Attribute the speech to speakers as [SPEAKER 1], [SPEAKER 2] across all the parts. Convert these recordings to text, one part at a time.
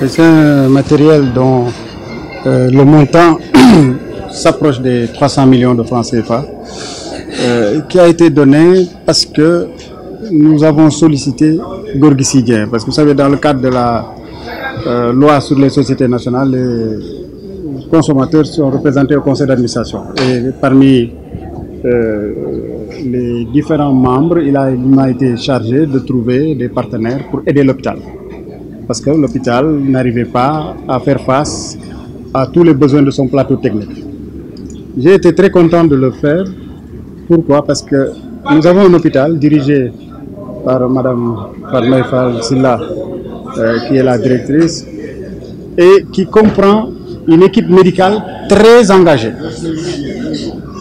[SPEAKER 1] C'est un matériel dont le montant s'approche des 300 millions de francs CFA, qui a été donné parce que nous avons sollicité Gorgui Sy Dieng. Parce que vous savez, dans le cadre de la loi sur les sociétés nationales, les consommateurs sont représentés au conseil d'administration. Et parmi les différents membres, il m'a été chargé de trouver des partenaires pour aider l'hôpital. Parce que l'hôpital n'arrivait pas à faire face à tous les besoins de son plateau technique. J'ai été très content de le faire. Pourquoi? Parce que nous avons un hôpital dirigé par Mme Fatma Fall Silla, qui est la directrice, et qui comprend une équipe médicale très engagée,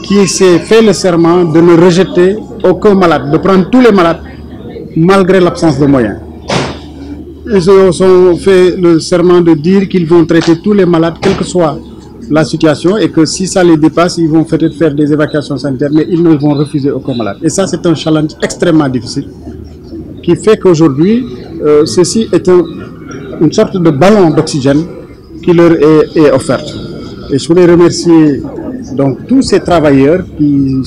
[SPEAKER 1] qui s'est fait le serment de ne rejeter aucun malade, de prendre tous les malades, malgré l'absence de moyens. Ils ont fait le serment de dire qu'ils vont traiter tous les malades, quelle que soit la situation, et que si ça les dépasse, ils vont peut-être faire des évacuations sanitaires, mais ils ne vont refuser aucun malade. Et ça, c'est un challenge extrêmement difficile, qui fait qu'aujourd'hui, ceci est une sorte de ballon d'oxygène qui leur est offerte. Et je voulais remercier donc tous ces travailleurs qui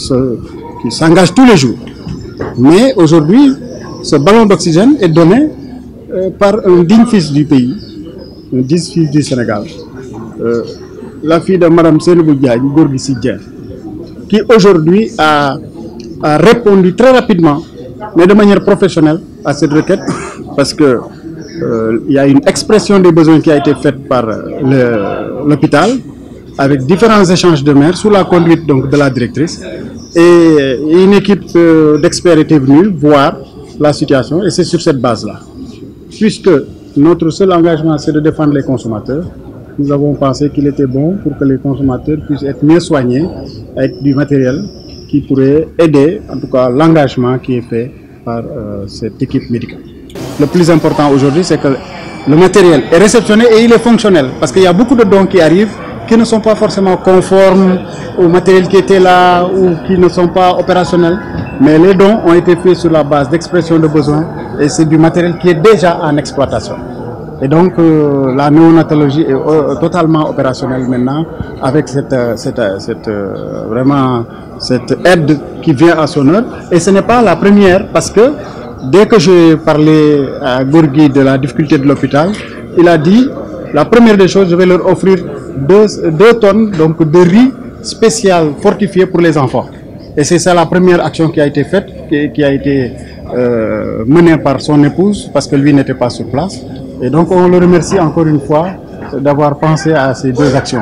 [SPEAKER 1] s'engagent tous les jours. Mais aujourd'hui, ce ballon d'oxygène est donné par un digne fils du pays, un digne fils du Sénégal, la fille de Mme Seynabou Diagne, Gorgui Sy Dieng, qui aujourd'hui a répondu très rapidement, mais de manière professionnelle, à cette requête, parce que il y a une expression des besoins qui a été faite par l'hôpital, avec différents échanges de maires, sous la conduite donc, de la directrice, et une équipe d'experts était venue voir la situation, et c'est sur cette base-là. Puisque notre seul engagement, c'est de défendre les consommateurs, nous avons pensé qu'il était bon pour que les consommateurs puissent être mieux soignés avec du matériel qui pourrait aider, en tout cas, l'engagement qui est fait par cette équipe médicale. Le plus important aujourd'hui, c'est que le matériel est réceptionné et il est fonctionnel. Parce qu'il y a beaucoup de dons qui arrivent qui ne sont pas forcément conformes au matériel qui était là ou qui ne sont pas opérationnels. Mais les dons ont été faits sur la base d'expression de besoins et c'est du matériel qui est déjà en exploitation. Et donc la néonatologie est totalement opérationnelle maintenant avec cette aide qui vient à son heure. Et ce n'est pas la première parce que dès que j'ai parlé à Gorgui de la difficulté de l'hôpital, il a dit la première des choses, je vais leur offrir 2 tonnes donc, de riz spécial fortifié pour les enfants. Et c'est ça la première action qui a été faite, qui a été menée par son épouse parce que lui n'était pas sur place. Et donc on le remercie encore une fois d'avoir pensé à ces 2 actions.